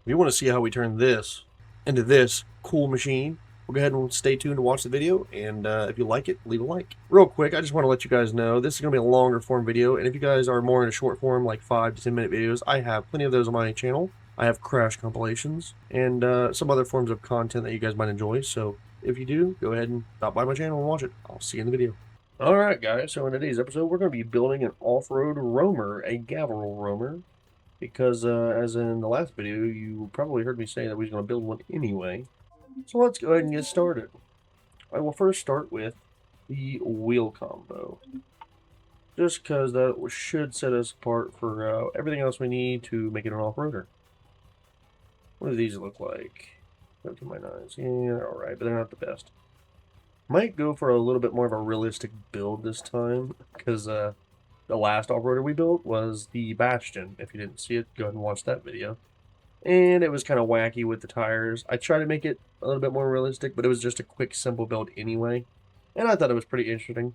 If you want to see how we turn this into this cool machine, we'll go ahead and stay tuned to watch the video, and if you like it, leave a like. Real quick, I just want to let you guys know this is going to be a longer form video, and if you guys are more in a short form, like 5 to 10 minute videos, I have plenty of those on my channel. I have crash compilations and some other forms of content that you guys might enjoy, so if you do, go ahead and stop by my channel and watch it. I'll see you in the video. Alright guys, so in today's episode, we're going to be building an off-road roamer, a Gavril roamer. Because, as in the last video, you probably heard me say that we was going to build one anyway. So let's go ahead and get started. I will first start with the wheel combo. Just because that should set us apart for everything else we need to make it an off-roader. What do these look like? Go to my nines. Yeah, they're alright, but they're not the best. Might go for a little bit more of a realistic build this time, because the last off-roader we built was the Bastion. If you didn't see it, go ahead and watch that video. And it was kind of wacky with the tires. I tried to make it a little bit more realistic, but it was just a quick, simple build anyway. And I thought it was pretty interesting.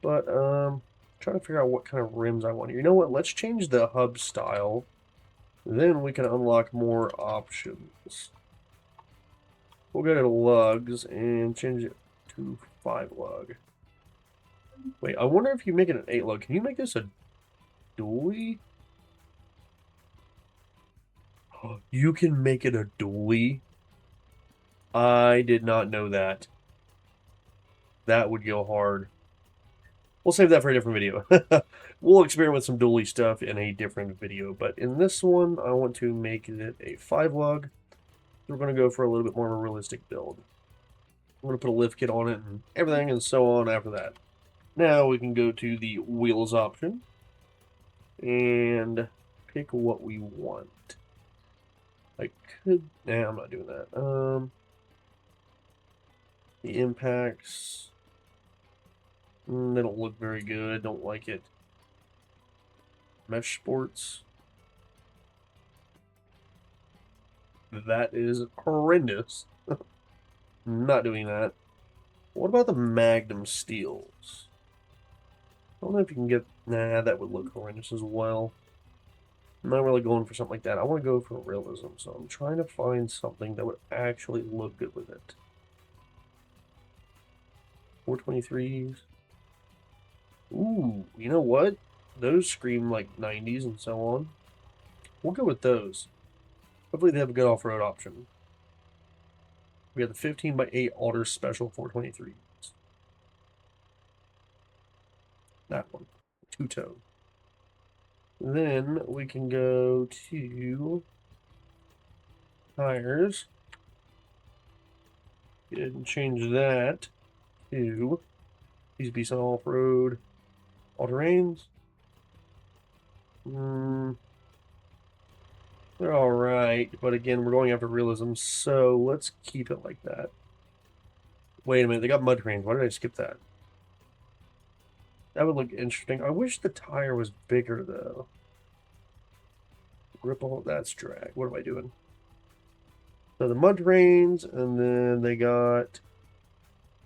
But, trying to figure out what kind of rims I want here. You know what? Let's change the hub style. Then we can unlock more options. We'll go to lugs and change it to 5 lug. Wait, I wonder if you make it an 8 lug. Can you make this a dually? You can make it a dually? I did not know that. That would go hard. We'll save that for a different video. We'll experiment with some dually stuff in a different video. But in this one, I want to make it a 5 lug. We're going to go for a little bit more of a realistic build. I'm going to put a lift kit on it and everything and so on after that. Now we can go to the wheels option and pick what we want. I could... Nah, I'm not doing that. The impacts... they don't look very good. Don't like it. Mesh sports. That is horrendous. Not doing that. What about the Magnum steels? I don't know if you can get... Nah, that would look horrendous as well. I'm not really going for something like that. I want to go for realism, so I'm trying to find something that would actually look good with it. 423s. Ooh, you know what? Those scream like 90s and so on. We'll go with those. Hopefully they have a good off-road option. We have the 15x8 Alder Special 423s. That one. Two-tone. Then we can go to tires. Go ahead and change that to these be some off-road all-terrains. They're alright, but again, we're going after realism, so let's keep it like that. Wait a minute, they got mud terrains. Why did I skip that? That would look interesting. I wish the tire was bigger, though. Ripple, that's drag. What am I doing? So the mud terrains, and then they got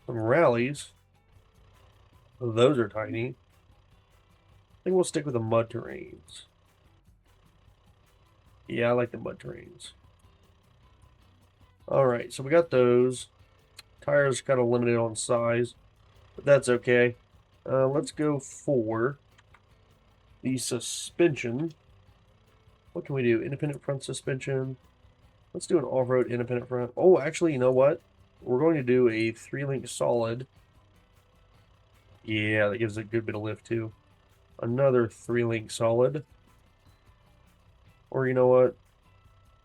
some rallies. Those are tiny. I think we'll stick with the mud terrains. Yeah, I like the mud terrains. Alright, so we got those. Tires kind of limited on size, but that's okay. Let's go for the suspension. What can we do? Independent front suspension. Let's do an off-road independent front. Oh, actually, you know what? We're going to do a 3-link solid. Yeah, that gives a good bit of lift, too. Another 3-link solid. Or you know what?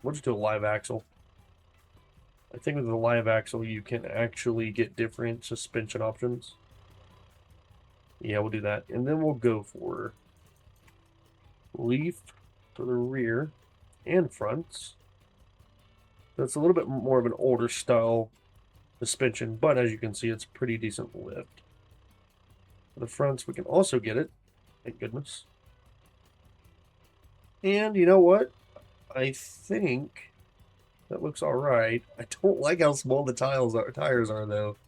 We'll just do a live axle. I think with the live axle, you can actually get different suspension options. Yeah, we'll do that. And then we'll go for leaf for the rear and fronts. That's a little bit more of an older style suspension, but as you can see, it's pretty decent lift. For the fronts, we can also get it. Thank goodness. And you know what? I think that looks alright. I don't like how small the tires are, though.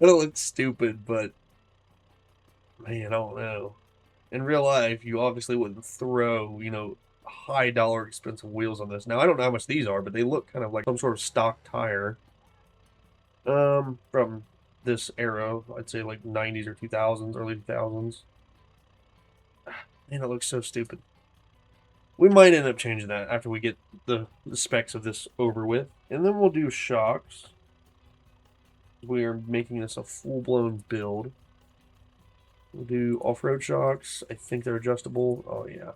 It looks stupid, but man, I don't know. In real life, you obviously wouldn't throw, you know, high dollar expensive wheels on this. Now, I don't know how much these are, but they look kind of like some sort of stock tire. From this era, I'd say like 90s or 2000s, early 2000s. Man, it looks so stupid. We might end up changing that after we get the specs of this over with. And then we'll do shocks. We are making this a full-blown build. We'll do off-road shocks. I think they're adjustable. Oh, yeah.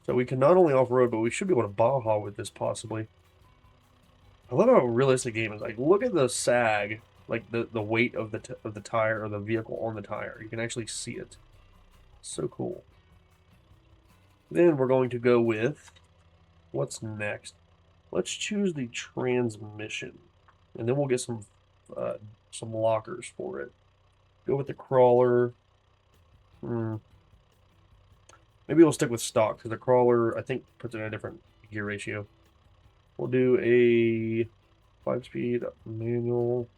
So we can not only off-road, but we should be able to Baja with this, possibly. I love how realistic the game is. Like, look at the sag, like the weight of the tire or the vehicle on the tire. You can actually see it. So cool. Then we're going to go with, what's next? Let's choose the transmission, and then we'll get some lockers for it. Go with the crawler. Maybe we'll stick with stock because the crawler, I think, puts it in a different gear ratio. We'll do a 5-speed manual.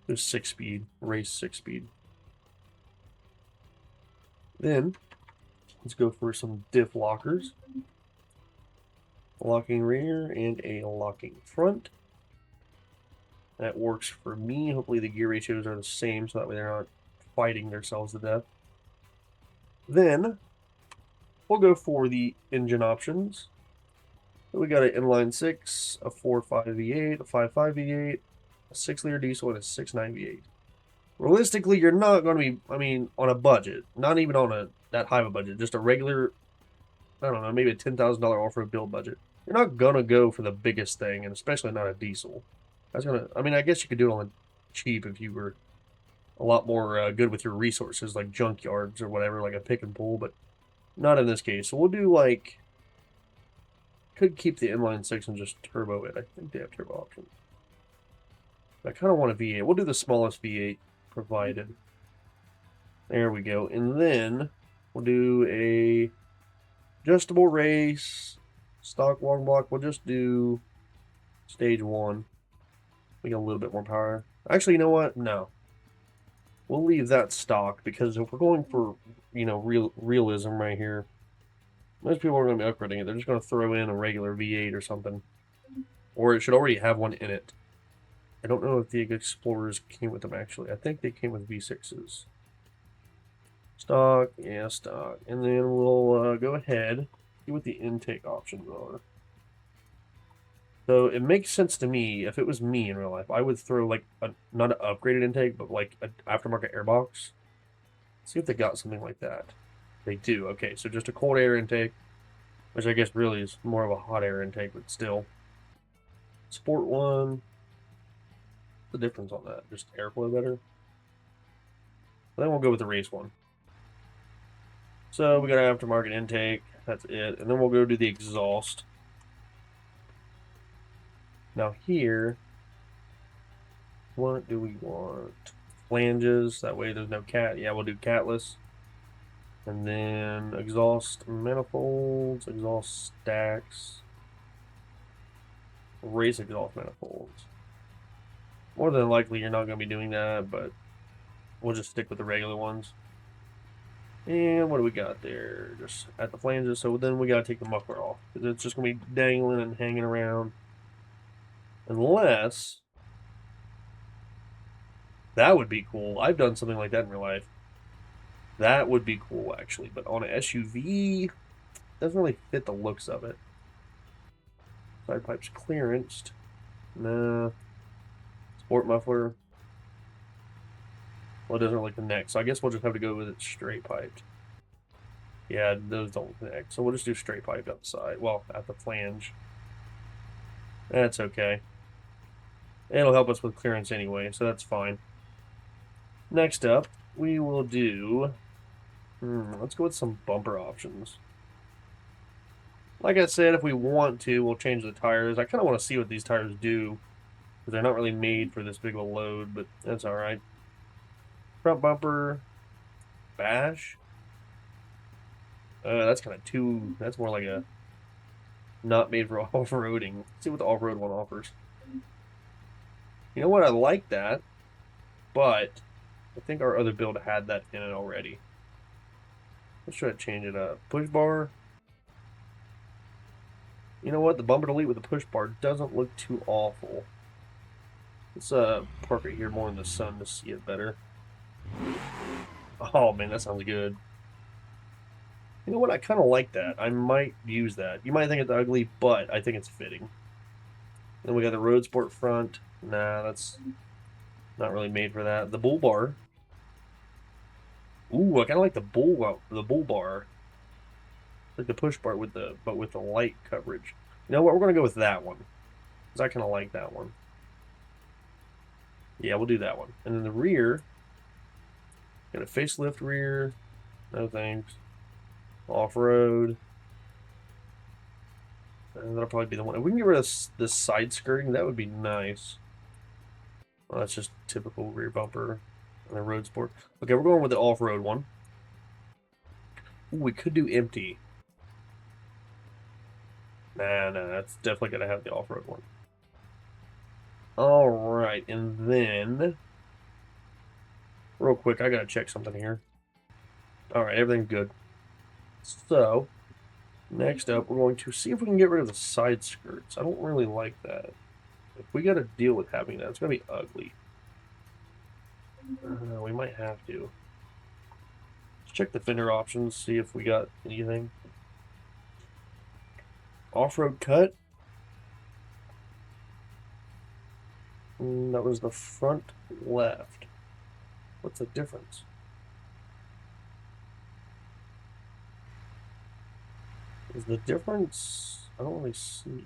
Do 6-speed, race 6-speed. Then let's go for some diff lockers. A locking rear and a locking front. That works for me. Hopefully the gear ratios are the same so that way they're not fighting themselves to death. Then we'll go for the engine options. So we got an inline 6, a 4.5 V8, a 5.5 V8, a 6-liter diesel, and a 6.9 V8. Realistically, you're not going to be, I mean, on a budget, not even on that high of a budget, just a regular, I don't know, maybe a $10,000 off-road build budget. You're not going to go for the biggest thing, and especially not a diesel. That's going to, I mean, I guess you could do it on the cheap if you were a lot more good with your resources, like junkyards or whatever, like a pick and pull, but not in this case. So we'll do, like, could keep the inline 6 and just turbo it. I think they have turbo options. I kind of want a V8. We'll do the smallest V8 provided. There we go. And then we'll do a adjustable race, stock long block. We'll just do stage 1. We get a little bit more power. Actually, you know what? No. We'll leave that stock because if we're going for, you know, realism right here, most people are going to be upgrading it. They're just going to throw in a regular V8 or something. Or it should already have one in it. I don't know if the Explorers came with them, actually. I think they came with V6s. Stock, yeah, stock. And then we'll go ahead, see what the intake options are. So it makes sense to me, if it was me in real life, I would throw like, not an upgraded intake, but like an aftermarket airbox. See if they got something like that. They do. Okay, so just a cold air intake, which I guess really is more of a hot air intake, but still. Sport one. What's the difference on that? Just airflow better? Then we'll go with the race one. So we got an aftermarket intake. That's it. And then we'll go do the exhaust. Now here, what do we want? Flanges. That way there's no cat. Yeah, we'll do catless. And then exhaust manifolds, exhaust stacks, race exhaust manifolds. More than likely you're not going to be doing that, but we'll just stick with the regular ones. And what do we got there? Just at the flanges. So then we got to take the muffler off, because it's just going to be dangling and hanging around. Unless, that would be cool. I've done something like that in real life. That would be cool, actually. But on an SUV, doesn't really fit the looks of it. Side pipes clearanced. Nah. Sport muffler. Well, it doesn't like the neck, so I guess we'll just have to go with it straight piped. Yeah, those don't connect, so we'll just do straight piped up the side. Well, at the flange. That's okay. It'll help us with clearance anyway, so that's fine. Next up, we will do... let's go with some bumper options. Like I said, if we want to, we'll change the tires. I kind of want to see what these tires do, because they're not really made for this big of a load, but that's alright. Front bumper, bash. That's kind of too... That's more like a... not made for off-roading. Let's see what the off-road one offers. You know what? I like that, but I think our other build had that in it already. Let's try to change it up. Push bar. You know what? The bumper delete with the push bar doesn't look too awful. Let's park it here more in the sun to see it better. Oh man, that sounds good. You know what? I kind of like that. I might use that. You might think it's ugly, but I think it's fitting. Then we got the road sport front. Nah, that's not really made for that. The bull bar. Ooh, I kind of like the bull bar. Like the push bar with the light coverage. You know what? We're gonna go with that one because I kind of like that one. Yeah, we'll do that one. And then the rear, got a facelift rear. No thanks. Off road. And that'll probably be the one. If we can get rid of this side skirting, that would be nice. Well, that's just typical rear bumper and the road sport. Okay, we're going with the off-road one. Ooh, we could do empty. Nah, that's definitely going to have the off-road one. All right, and then real quick, I got to check something here. All right, everything's good. So, next up, we're going to see if we can get rid of the side skirts. I don't really like that. If we got to deal with having that, it's going to be ugly. We might have to. Let's check the fender options, see if we got anything. Off-road cut. That was the front left. What's the difference? Is the difference? I don't really see.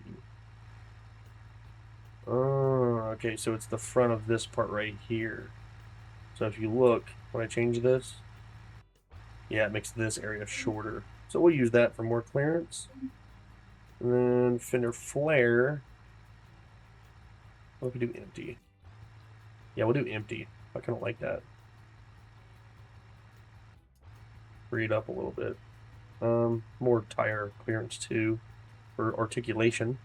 Oh, okay, so it's the front of this part right here. So if you look, when I change this, yeah, it makes this area shorter. So we'll use that for more clearance. And then fender flare. What if we do empty? Yeah, we'll do empty. I kind of like that. Free it up a little bit. More tire clearance too, for articulation.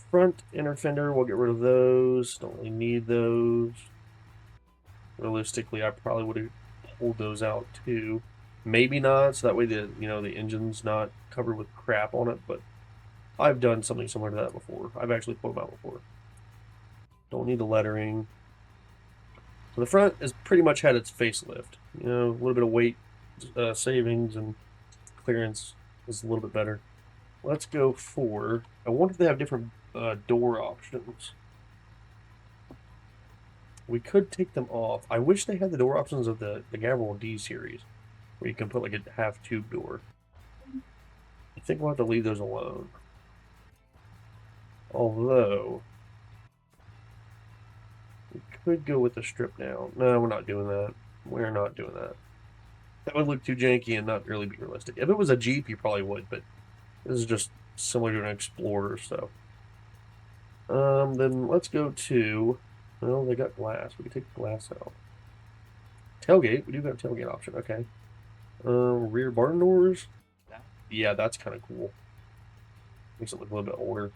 Front inner fender, we'll get rid of those. Don't really need those. Realistically, I probably would have pulled those out too. Maybe not, so that way the the engine's not covered with crap on it. But I've done something similar to that before. I've actually pulled them out before. Don't need the lettering. So the front has pretty much had its facelift. A little bit of weight savings and clearance is a little bit better. Let's go for. I wonder if they have different door options. We could take them off. I wish they had the door options of the Gavril D series, where you can put like a half tube door. I think we'll have to leave those alone. Although we could go with the strip down. No, we're not doing that. We're not doing that. That would look too janky and not really be realistic. If it was a Jeep, you probably would, but this is just similar to an Explorer, so. Then let's go to. Well, they got glass. We can take the glass out. Tailgate. We do got a tailgate option. Okay. Rear barn doors. Yeah, that's kind of cool. Makes it look a little bit older.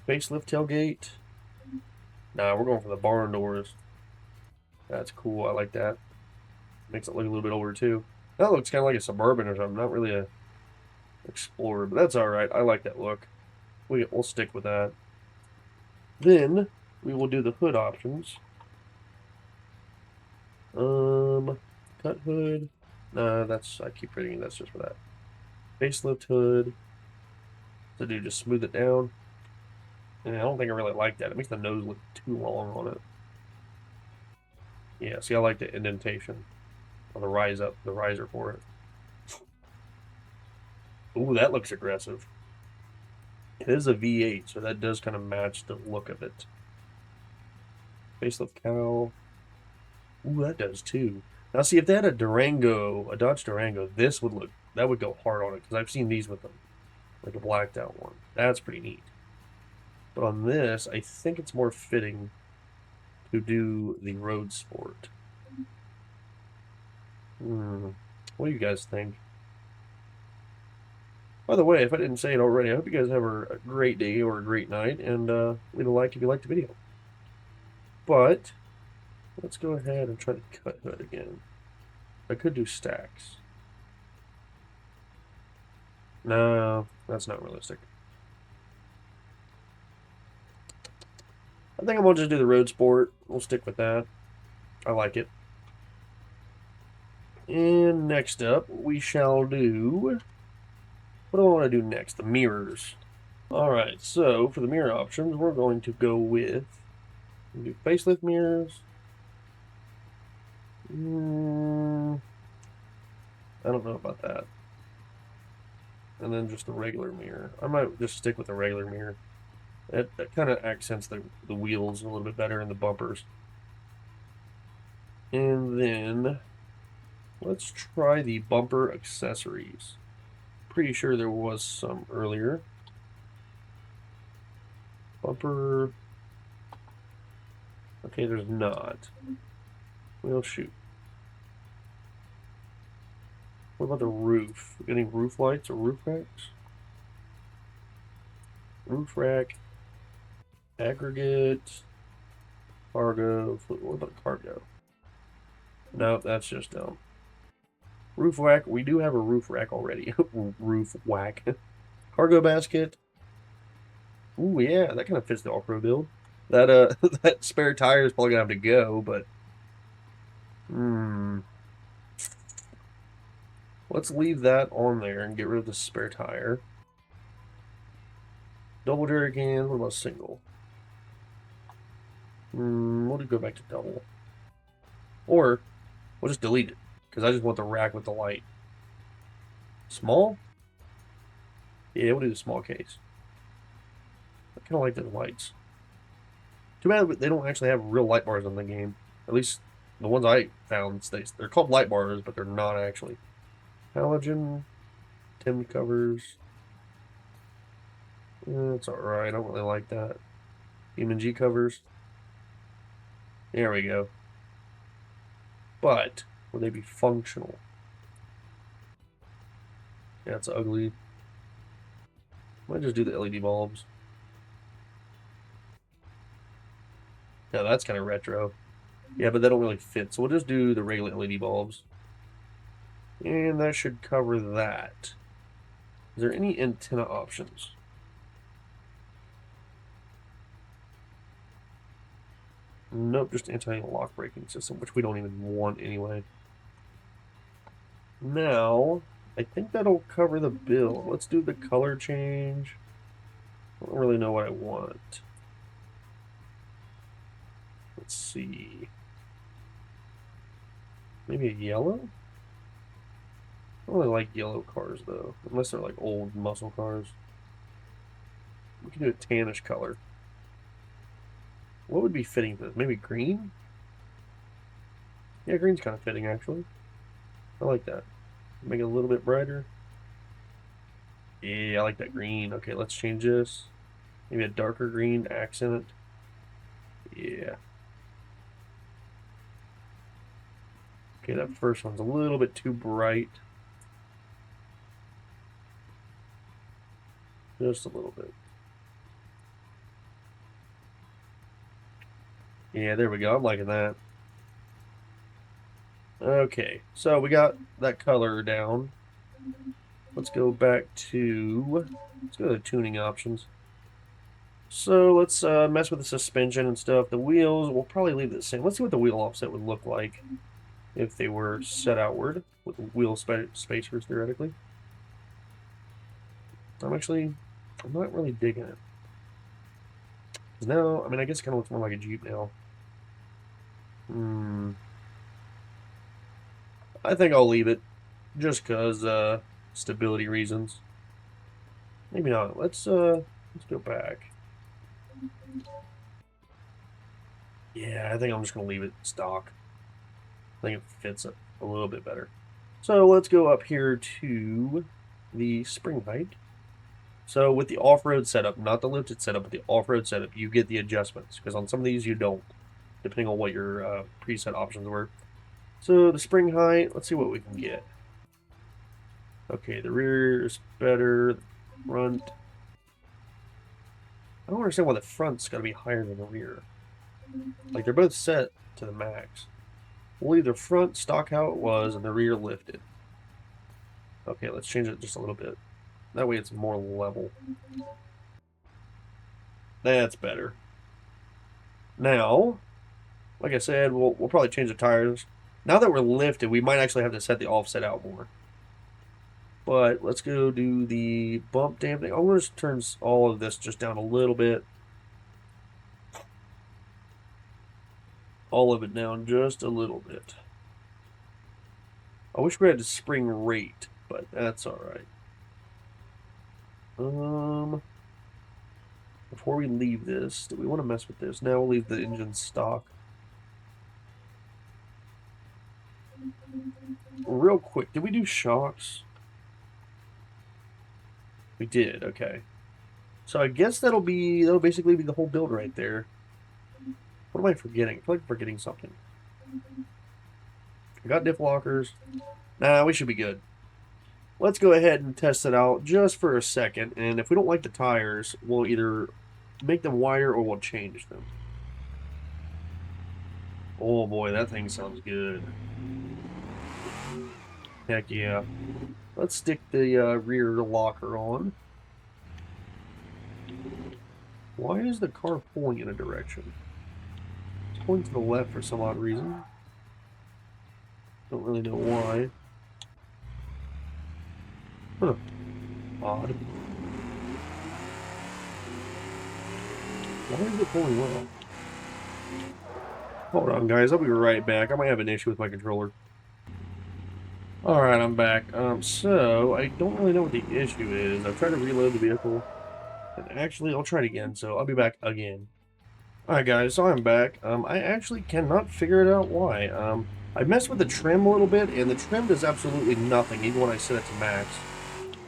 Facelift tailgate. Nah, we're going for the barn doors. That's cool. I like that. Makes it look a little bit older too. That looks kind of like a Suburban or something. Not really a Explorer, but that's all right. I like that look. We'll stick with that. Then we will do the hood options. Cut hood. No, I keep reading. That's just for that. Facelift hood. So do just smooth it down. And I don't think I really like that. It makes the nose look too long on it. Yeah, see, I like the indentation on the riser for it. Ooh, that looks aggressive. It is a V8, so that does kind of match the look of it. Facelift cowl. Ooh, that does too. Now, see, if they had a Dodge Durango, that would go hard on it, because I've seen these with them. Like a blacked out one. That's pretty neat. But on this, I think it's more fitting to do the road sport. What do you guys think? By the way, if I didn't say it already, I hope you guys have a great day or a great night, and leave a like if you liked the video. But let's go ahead and try to cut hood again. I could do stacks. No, that's not realistic. I think I'm going to just do the road sport. We'll stick with that. I like it. And next up, we shall do... What do I want to do next? The mirrors. Alright, so for the mirror options, we're going to go with... Do facelift mirrors. I don't know about that. And then just the regular mirror. I might just stick with the regular mirror. That kind of accents the wheels a little bit better and the bumpers. And then let's try the bumper accessories. Pretty sure there was some earlier. Bumper. Okay, there's not. Well, shoot. What about the roof? Any roof lights or roof racks? Roof rack. Aggregate. Cargo. What about cargo? No, that's just dumb. Roof rack. We do have a roof rack already. Roof whack. Cargo basket. Ooh, yeah, that kind of fits the off-road build. That that spare tire is probably gonna have to go, but let's leave that on there and get rid of the spare tire. Double jerry can. What about single? We'll just go back to double, or we'll just delete it because I just want the rack with the light. Small? Yeah, we'll do the small case. I kind of like the lights. Too bad they don't actually have real light bars in the game. At least the ones I found, they're called light bars, but they're not actually. Halogen, Tim covers. It's alright. I don't really like that. BeamNG covers. There we go. But would they be functional? Yeah, it's ugly. Might just do the LED bulbs. Yeah, that's kind of retro. Yeah, but they don't really fit. So we'll just do the regular LED bulbs. And that should cover that. Is there any antenna options? Nope, just anti-lock braking system, which we don't even want anyway. Now, I think that'll cover the build. Let's do the color change. I don't really know what I want. Let's see. Maybe a yellow? I don't really like yellow cars, though. Unless they're like old muscle cars. We can do a tannish color. What would be fitting for this? Maybe green? Yeah, green's kind of fitting, actually. I like that. Make it a little bit brighter. Yeah, I like that green. Okay, let's change this. Maybe a darker green to accent it. Yeah. Okay, that first one's a little bit too bright. Just a little bit. Yeah, there we go. I'm liking that. Okay, so we got that color down. Let's go back to... Let's go to the tuning options. So let's mess with the suspension and stuff. The wheels, we'll probably leave it the same. Let's see what the wheel offset would look like if they were set outward with the wheel spacers, theoretically. I'm not really digging it. Now, I mean, I guess it kind of looks more like a Jeep now. I think I'll leave it just because stability reasons. Maybe not. Let's go back. Yeah, I think I'm just gonna leave it stock. I think it fits it a little bit better. So let's go up here to the spring height. So with the off-road setup, not the lifted setup, but the off-road setup, you get the adjustments, because on some of these you don't, depending on what your preset options were. So the spring height, let's see what we can get. Okay, the rear is better, the front. I don't understand why the front's got to be higher than the rear. Like, they're both set to the max. We'll leave the front stock how it was and the rear lifted. Okay, let's change it just a little bit. That way it's more level. That's better. Now, like I said, we'll probably change the tires. Now that we're lifted, we might actually have to set the offset out more. But let's go do the bump dampening. I'm going to turn all of this just down a little bit. All of it down just a little bit. I wish we had the spring rate, but that's alright. Before we leave this, do we want to mess with this? Now we'll leave the engine stock. Real quick, did we do shocks? We did, okay. So I guess that'll basically be the whole build right there. What am I forgetting? I feel like I'm forgetting something. I got diff lockers. Nah, we should be good. Let's go ahead and test it out just for a second, and if we don't like the tires, we'll either make them wider or we'll change them. Oh boy, that thing sounds good. Heck yeah. Let's stick the rear locker on. Why is the car pulling in a direction? It's pulling to the left for some odd reason. Don't really know why. Huh. Odd. Why is it pulling well? Hold on, guys. I'll be right back. I might have an issue with my controller. Alright, I'm back. So, I don't really know what the issue is. I've tried to reload the vehicle. And actually, I'll try it again, so I'll be back again. Alright, guys. So I'm back. I actually cannot figure it out why. I messed with the trim a little bit, and the trim does absolutely nothing, even when I set it to max.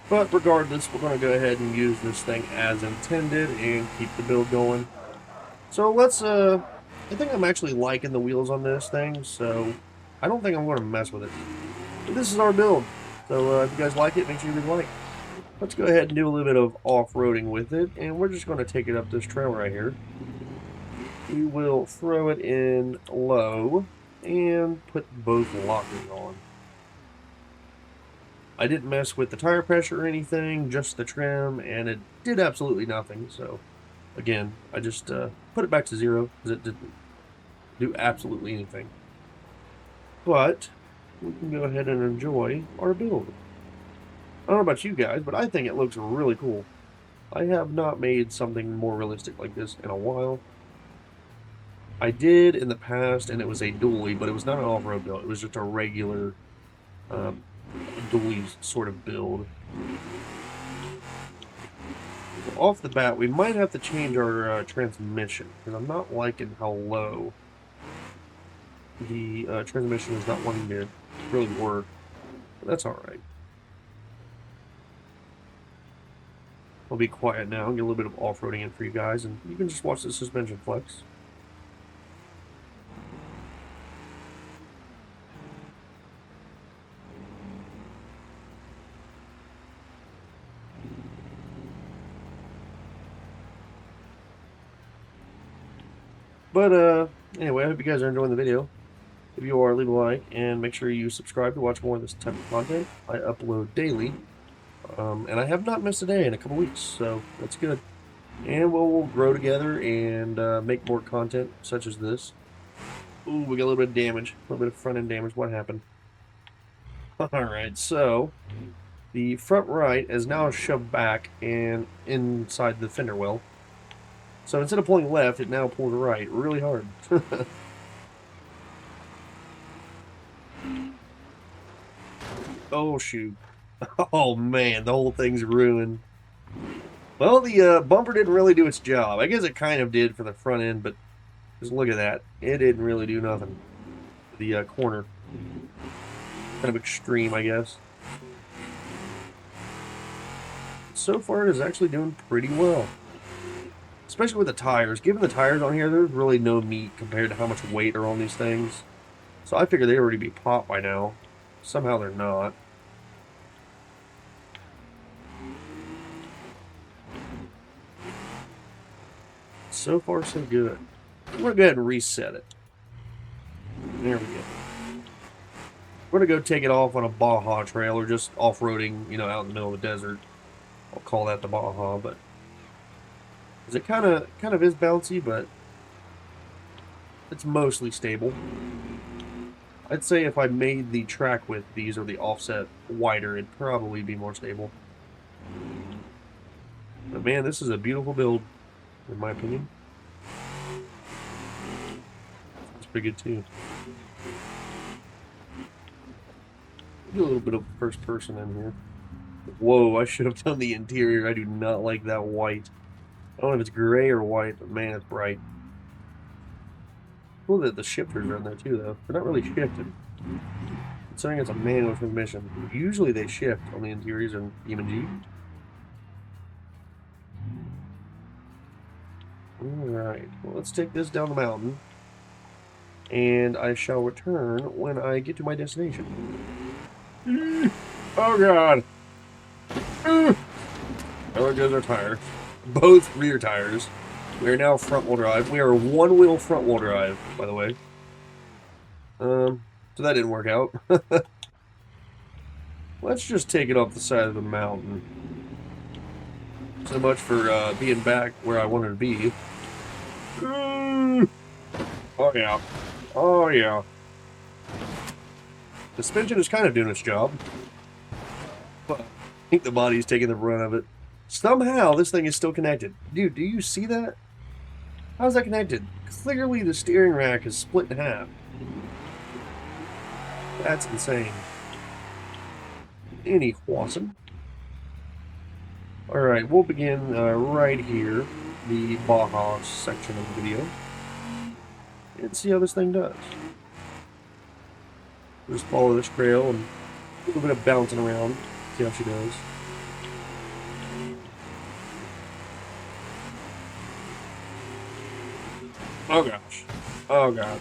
But regardless, we're going to go ahead and use this thing as intended and keep the build going. So let's, I think I'm actually liking the wheels on this thing, so I don't think I'm going to mess with it. But this is our build. So if you guys like it, make sure you leave a like. Let's go ahead and do a little bit of off-roading with it, and we're just going to take it up this trail right here. We will throw it in low and put both lockers on. I didn't mess with the tire pressure or anything, just the trim, and it did absolutely nothing. So, again, I just put it back to 0 because it didn't do absolutely anything. But we can go ahead and enjoy our build. I don't know about you guys, but I think it looks really cool. I have not made something more realistic like this in a while. I did in the past, and it was a dually, but it was not an off-road build. It was just a regular dually sort of build. So off the bat, we might have to change our transmission, because I'm not liking how low the transmission is not wanting to really work. But that's alright. I'll be quiet now and get a little bit of off-roading in for you guys, and you can just watch the suspension flex. But, anyway, I hope you guys are enjoying the video. If you are, leave a like, and make sure you subscribe to watch more of this type of content. I upload daily, and I have not missed a day in a couple weeks, so that's good. And we'll grow together and make more content such as this. Ooh, we got a little bit of damage, a little bit of front-end damage. What happened? Alright, so the front right is now shoved back and inside the fender well. So instead of pulling left, it now pulls right really hard. Oh, shoot. Oh, man, the whole thing's ruined. Well, the bumper didn't really do its job. I guess it kind of did for the front end, but just look at that. It didn't really do nothing. The corner. Kind of extreme, I guess. So far, it is actually doing pretty well. Especially with the tires. Given the tires on here, there's really no meat compared to how much weight are on these things. So I figured they'd already be popped by now. Somehow they're not. So far, so good. I'm going to go ahead and reset it. There we go. We're going to go take it off on a Baja trail or just off-roading, you know, out in the middle of the desert. I'll call that the Baja, but it kind of is bouncy, but it's mostly stable. I'd say if I made the track width these or the offset wider, it'd probably be more stable. But man, this is a beautiful build, in my opinion. It's pretty good too. Do a little bit of first person in here. Whoa, I should have done the interior. I do not like that white. I don't know if it's gray or white, but man, it's bright. Cool that the shifters are in there too, though. They're not really shifted. Considering it's a manual transmission, usually they shift on the interiors in BeamNG. Alright, well, let's take this down the mountain. And I shall return when I get to my destination. Oh god! Oh, there goes our tire. Both rear tires. We are now front-wheel drive. We are one-wheel front-wheel drive, by the way. So that didn't work out. Let's just take it off the side of the mountain. So much for being back where I wanted to be. Oh yeah. Oh yeah. The suspension is kind of doing its job. But I think the body's taking the brunt of it. Somehow this thing is still connected. Dude, do you see that? How's that connected? Clearly the steering rack is split in half. That's insane. Any awesome. Alright, we'll begin right here, the Baja section of the video, and see how this thing does. Just follow this trail and a little bit of bouncing around, see how she does. Oh gosh. Oh god.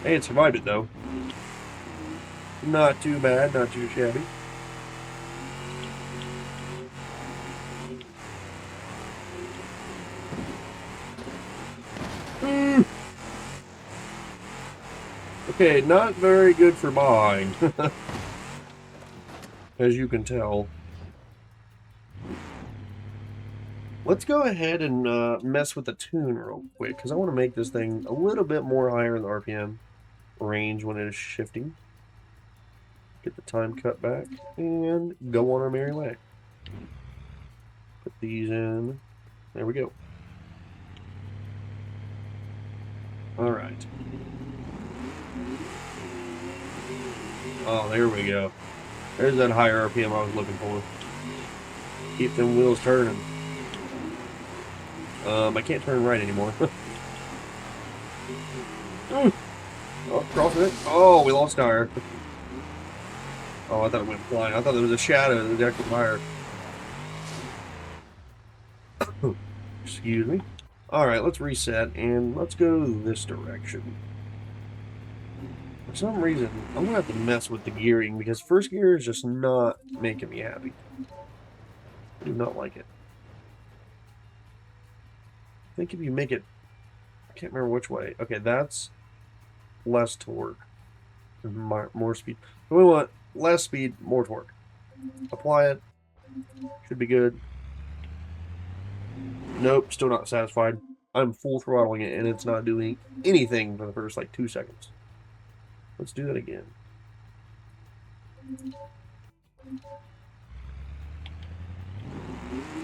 Hey, it survived it though. Not too bad, not too shabby. Okay, not very good for buying. As you can tell. Let's go ahead and mess with the tune real quick, because I want to make this thing a little bit more higher in the RPM range when it is shifting. Get the time cut back, and go on our merry way. Put these in. There we go. Alright. Oh, there we go. There's that higher RPM I was looking for. Keep them wheels turning. I can't turn right anymore. Oh, crossing it. Oh, we lost tire. Oh, I thought it went flying. I thought there was a shadow in the deck of fire. Excuse me. Alright, let's reset and let's go this direction. For some reason, I'm going to have to mess with the gearing because first gear is just not making me happy. I do not like it. I think if you make it, I can't remember which way. Okay, that's less torque, more speed. So we want less speed, more torque. Apply it. Should be good. Nope, still not satisfied. I'm full throttling it and it's not doing anything for the first like 2 seconds. Let's do that again.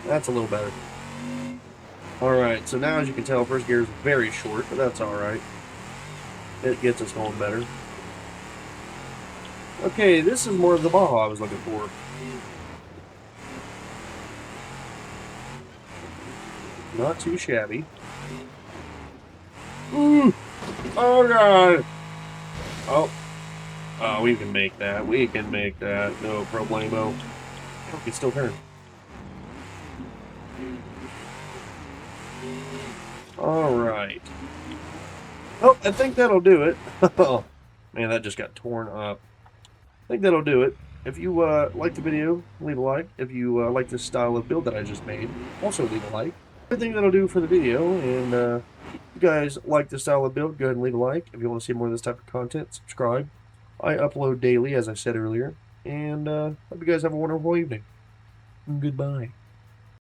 That's a little better. Alright, so now as you can tell, first gear is very short, but that's alright. It gets us going better. Okay, this is more of the Baja I was looking for. Not too shabby. Ooh! Oh god! Oh. Oh, we can make that. We can make that. No problemo. We can still turn. Alright. Oh, I think that'll do it. Oh, man, that just got torn up. I think that'll do it. If you like the video, leave a like. If you like this style of build that I just made, also leave a like. I think that'll do for the video, and if you guys like this style of build, go ahead and leave a like. If you want to see more of this type of content, subscribe. I upload daily, as I said earlier, and hope you guys have a wonderful evening. Goodbye.